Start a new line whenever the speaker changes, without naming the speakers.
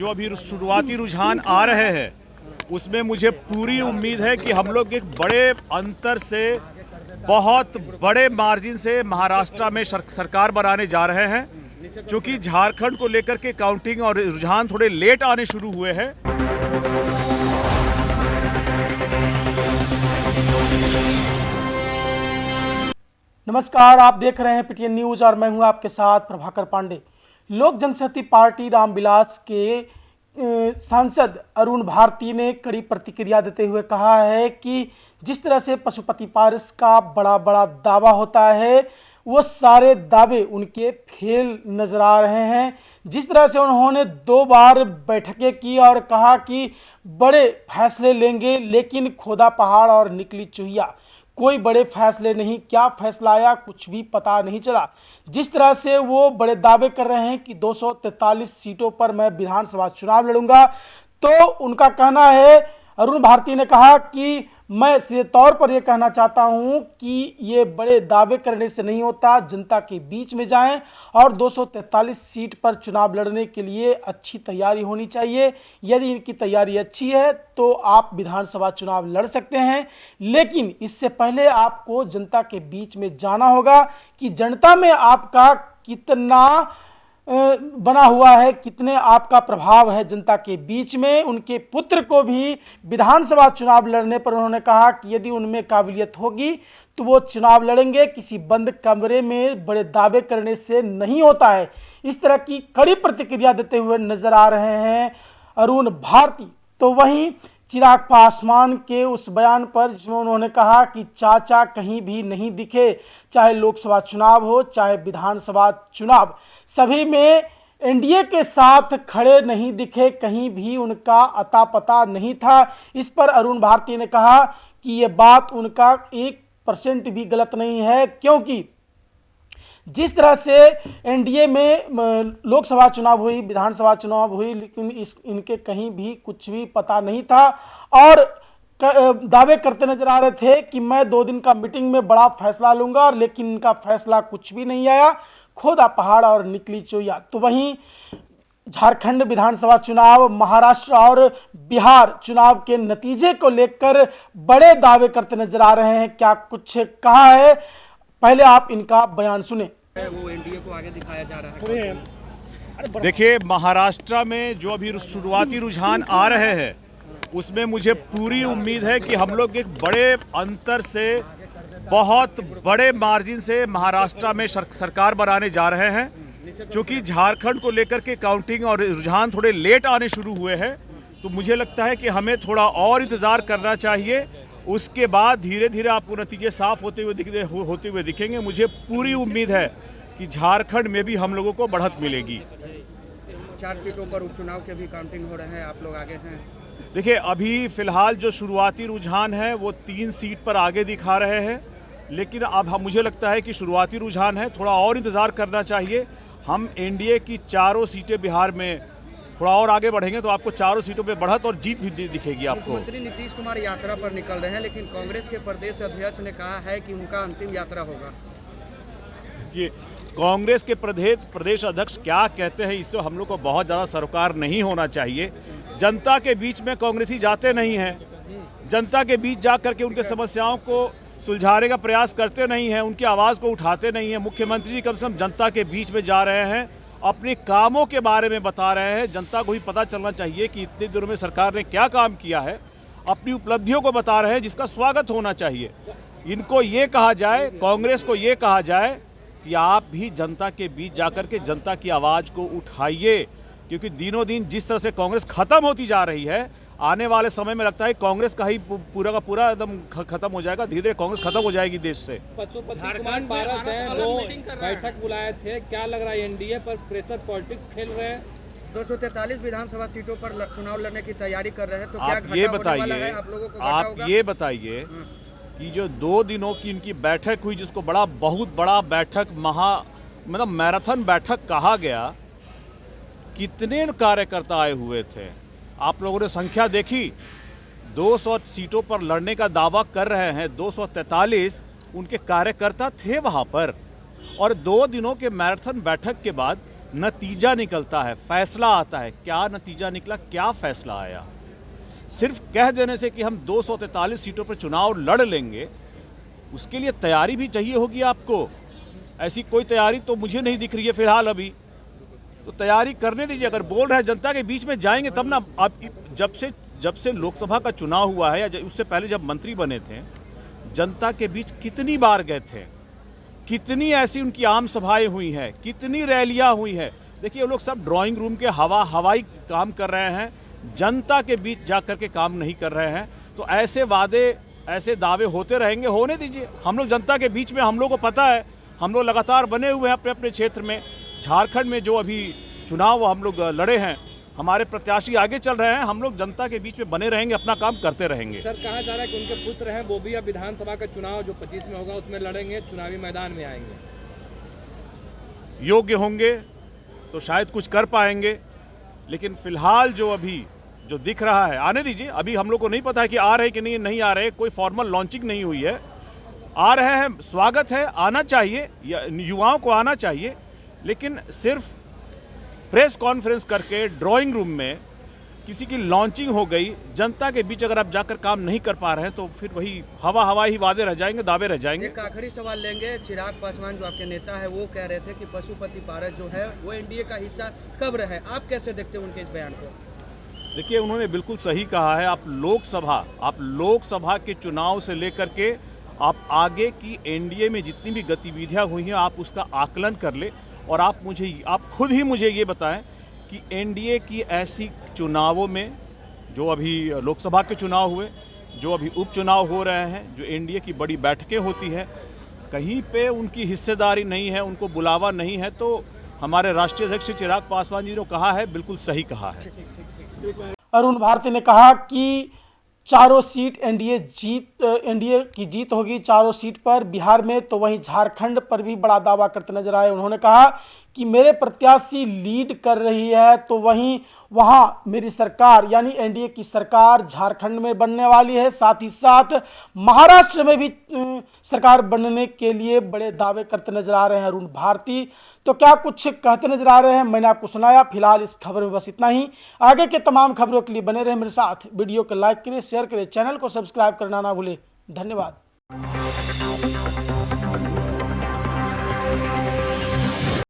जो अभी शुरुआती रुझान आ रहे हैं उसमें मुझे पूरी उम्मीद है कि हम लोग एक बड़े अंतर से, बहुत बड़े मार्जिन से महाराष्ट्र में सरकार बनाने जा रहे हैं। क्योंकि झारखंड को लेकर के काउंटिंग और रुझान थोड़े लेट आने शुरू हुए हैं।
नमस्कार, आप देख रहे हैं पीटीएन न्यूज और मैं हूं आपके साथ प्रभाकर पांडे। लोक जनशक्ति पार्टी रामविलास के सांसद अरुण भारती ने कड़ी प्रतिक्रिया देते हुए कहा है कि जिस तरह से पशुपति पारस का बड़ा दावा होता है वो सारे दावे उनके फेल नजर आ रहे हैं। जिस तरह से उन्होंने 2 बार बैठकें की और कहा कि बड़े फैसले लेंगे, लेकिन खोदा पहाड़ और निकली चूहिया, कोई बड़े फैसले नहीं। क्या फैसला आया कुछ भी पता नहीं चला। जिस तरह से वो बड़े दावे कर रहे हैं कि 243 सीटों पर मैं विधानसभा चुनाव लड़ूंगा, तो उनका कहना है, अरुण भारती ने कहा कि मैं सीधे तौर पर यह कहना चाहता हूं कि ये बड़े दावे करने से नहीं होता, जनता के बीच में जाएं और 243 सीट पर चुनाव लड़ने के लिए अच्छी तैयारी होनी चाहिए। यदि इनकी तैयारी अच्छी है तो आप विधानसभा चुनाव लड़ सकते हैं, लेकिन इससे पहले आपको जनता के बीच में जाना होगा कि जनता में आपका कितना बना हुआ है, कितने आपका प्रभाव है जनता के बीच में। उनके पुत्र को भी विधानसभा चुनाव लड़ने पर उन्होंने कहा कि यदि उनमें काबिलियत होगी तो वो चुनाव लड़ेंगे, किसी बंद कमरे में बड़े दावे करने से नहीं होता है। इस तरह की कड़ी प्रतिक्रिया देते हुए नजर आ रहे हैं अरुण भारती। तो वहीं चिराग पासवान के उस बयान पर जिसमें उन्होंने कहा कि चाचा कहीं भी नहीं दिखे, चाहे लोकसभा चुनाव हो चाहे विधानसभा चुनाव, सभी में एनडीए के साथ खड़े नहीं दिखे, कहीं भी उनका अता पता नहीं था। इस पर अरुण भारती ने कहा कि ये बात उनका 1% भी गलत नहीं है, क्योंकि जिस तरह से एनडीए में लोकसभा चुनाव हुई, विधानसभा चुनाव हुई, लेकिन इनके कहीं भी कुछ भी पता नहीं था और दावे करते नजर आ रहे थे कि मैं 2 दिन का मीटिंग में बड़ा फैसला लूंगा, लेकिन इनका फैसला कुछ भी नहीं आया, खोदा पहाड़ और निकली चूहिया। तो वहीं झारखंड विधानसभा चुनाव, महाराष्ट्र और बिहार चुनाव के नतीजे को लेकर बड़े दावे करते नजर आ रहे हैं। क्या कुछ कहा है, पहले आप इनका बयान सुने।
वो एनडीए को आगे दिखाया जा रहा है।
देखिए, महाराष्ट्र में जो अभी शुरुआती रुझान आ रहे हैं उसमें मुझे पूरी उम्मीद है कि हम लोग एक बड़े अंतर से, बहुत बड़े मार्जिन से महाराष्ट्र में सरकार बनाने जा रहे हैं। क्योंकि झारखंड को लेकर के काउंटिंग और रुझान थोड़े लेट आने शुरू हुए हैं, तो मुझे लगता है कि हमें थोड़ा और इंतज़ार करना चाहिए। उसके बाद धीरे धीरे आपको नतीजे साफ होते हुए दिखेंगे। मुझे पूरी उम्मीद है कि झारखंड में भी हम लोगों को बढ़त मिलेगी।
4 सीटों पर उपचुनाव के भी काउंटिंग हो रहे हैं, आप लोग आगे हैं।
देखिए, अभी फिलहाल जो शुरुआती रुझान है वो 3 सीट पर आगे दिखा रहे हैं, लेकिन अब मुझे लगता है कि शुरुआती रुझान है, थोड़ा और इंतज़ार करना चाहिए। हम एनडीए की 4 सीटें बिहार में थोड़ा और आगे बढ़ेंगे तो आपको 4 सीटों पे बढ़त और जीत भी दिखेगी आपको।
मुख्यमंत्री नीतीश कुमार यात्रा पर निकल रहे हैं, लेकिन कांग्रेस के प्रदेश अध्यक्ष ने कहा है कि उनका अंतिम यात्रा होगा।
ये कांग्रेस के प्रदेश अध्यक्ष क्या कहते हैं इससे हम लोग को बहुत ज़्यादा सरोकार नहीं होना चाहिए। जनता के बीच में कांग्रेसी जाते नहीं हैं, जनता के बीच जा करके उनके समस्याओं को सुलझाने का प्रयास करते नहीं हैं, उनकी आवाज़ को उठाते नहीं हैं। मुख्यमंत्री जी कम से कम जनता के बीच में जा रहे हैं, अपने कामों के बारे में बता रहे हैं। जनता को भी पता चलना चाहिए कि इतने दिनों में सरकार ने क्या काम किया है, अपनी उपलब्धियों को बता रहे हैं, जिसका स्वागत होना चाहिए। इनको ये कहा जाए, कांग्रेस को ये कहा जाए कि आप भी जनता के बीच जाकर के जनता की आवाज़ को उठाइए, क्योंकि दिनों दिन जिस तरह से कांग्रेस खत्म होती जा रही है, आने वाले समय में लगता है कांग्रेस का ही पूरा का पूरा एकदम खत्म हो जाएगा। धीरे धीरे कांग्रेस खत्म हो जाएगी देश से।
पशुपति कुमार पारस हैं, वो बैठक बुलाए थे, क्या लग रहा है एनडीए पर प्रेशर पॉलिटिक्स खेल रहे हैं?
243 विधानसभा सीटों पर चुनाव लड़ने की तैयारी कर रहे हैं, तो क्या
आप ये बताइए,
आप लोगों को
आप ये बताइए कि जो 2 दिनों की इनकी बैठक हुई, जिसको बहुत बड़ा बैठक, मतलब मैराथन बैठक कहा गया, कितने कार्यकर्ता आए हुए थे? आप लोगों ने संख्या देखी? 200 सीटों पर लड़ने का दावा कर रहे हैं, 243 उनके कार्यकर्ता थे वहां पर। और 2 दिनों के मैराथन बैठक के बाद नतीजा निकलता है, फैसला आता है। क्या नतीजा निकला, क्या फैसला आया? सिर्फ कह देने से कि हम 243 सीटों पर चुनाव लड़ लेंगे, उसके लिए तैयारी भी चाहिए होगी आपको। ऐसी कोई तैयारी तो मुझे नहीं दिख रही है फिलहाल अभी। तो तैयारी करने दीजिए। अगर बोल रहे हैं जनता के बीच में जाएंगे तब ना। आप जब से लोकसभा का चुनाव हुआ है या उससे पहले जब मंत्री बने थे, जनता के बीच कितनी बार गए थे, कितनी ऐसी उनकी आम सभाएं हुई हैं, कितनी रैलियां हुई हैं। देखिए, वो लोग सब ड्राइंग रूम के हवाई काम कर रहे हैं, जनता के बीच जाकर के काम नहीं कर रहे हैं। तो ऐसे वादे, ऐसे दावे होते रहेंगे, होने दीजिए। हम लोग जनता के बीच में, हम लोग को पता है, हम लोग लगातार बने हुए हैं अपने अपने क्षेत्र में। झारखंड में जो अभी चुनाव हम लोग लड़े हैं, हमारे प्रत्याशी आगे चल रहे हैं, हम लोग जनता के बीच में बने रहेंगे, अपना काम करते रहेंगे।
सर, कहा जा रहा है कि उनके पुत्र हैं, वो भी अब विधानसभा का चुनाव जो 25 में होगा उसमें लड़ेंगे, चुनावी मैदान में आएंगे।
योग्य होंगे तो शायद कुछ कर पाएंगे, लेकिन फिलहाल जो दिख रहा है, आने दीजिए। अभी हम लोग को नहीं पता है कि आ रहे कि नहीं आ रहे, कोई फॉर्मल लॉन्चिंग नहीं हुई है। आ रहे हैं, स्वागत है, आना चाहिए, युवाओं को आना चाहिए। लेकिन सिर्फ प्रेस कॉन्फ्रेंस करके ड्राइंग रूम में किसी की लॉन्चिंग हो गई, जनता के बीच अगर आप जाकर काम नहीं कर पा रहे हैं तो फिर वही हवाई ही वादे रह जाएंगे, दावे रह जाएंगे।
एक आखिरी सवाल लेंगे। चिराग पासवान जो आपके नेता है, वो कह रहे थे कि पशुपति पारस जो है वो एनडीए का हिस्सा कब रहे। आप कैसे देखते हैं उनके इस बयान को?
देखिए, उन्होंने बिल्कुल सही कहा है। आप लोकसभा के चुनाव से लेकर के आप आगे की एनडीए में जितनी भी गतिविधियां हुई हैं, आप उसका आकलन कर ले और आप खुद ही मुझे ये बताएं कि एनडीए की ऐसी चुनावों में, जो अभी लोकसभा के चुनाव हुए, जो अभी उपचुनाव हो रहे हैं, जो एनडीए की बड़ी बैठकें होती है, कहीं पे उनकी हिस्सेदारी नहीं है, उनको बुलावा नहीं है। तो हमारे राष्ट्रीय अध्यक्ष चिराग पासवान जी ने कहा है, बिल्कुल सही कहा है।
अरुण भारती ने कहा कि चारों सीट एनडीए की जीत होगी चारों सीट पर बिहार में। तो वहीं झारखंड पर भी बड़ा दावा करते नजर आए। उन्होंने कहा कि मेरे प्रत्याशी लीड कर रही है, तो वहीं वहां मेरी सरकार यानी एनडीए की सरकार झारखंड में बनने वाली है। साथ ही साथ महाराष्ट्र में भी सरकार बनने के लिए बड़े दावे करते नजर आ रहे हैं अरुण भारती। तो क्या कुछ कहते नजर आ रहे हैं, मैंने आपको सुनाया। फिलहाल इस खबर में बस इतना ही। आगे के तमाम खबरों के लिए बने रहे मेरे साथ। वीडियो को लाइक करें, शेयर करें, चैनल को सब्सक्राइब करना ना भूलें। धन्यवाद।